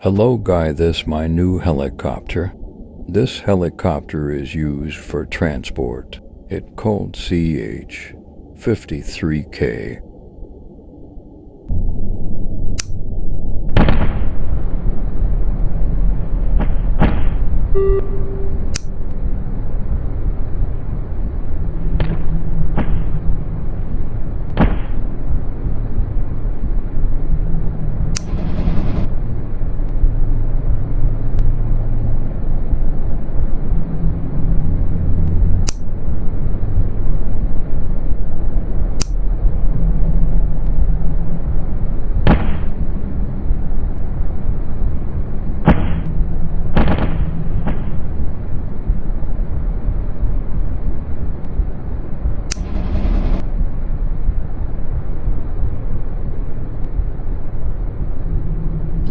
Hello Guy, this my new helicopter. This helicopter is used for transport. It called CH-53K.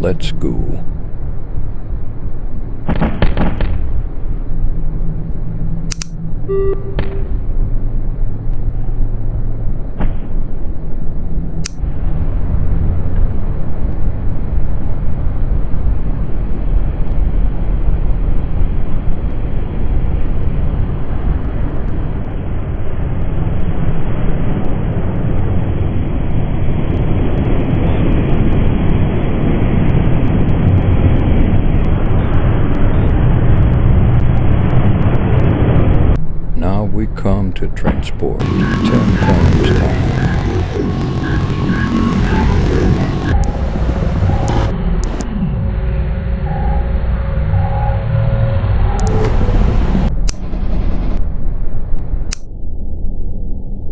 Let's go. Now we come to transport 10 times town.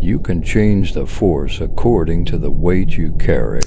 You can change the force according to the weight you carry.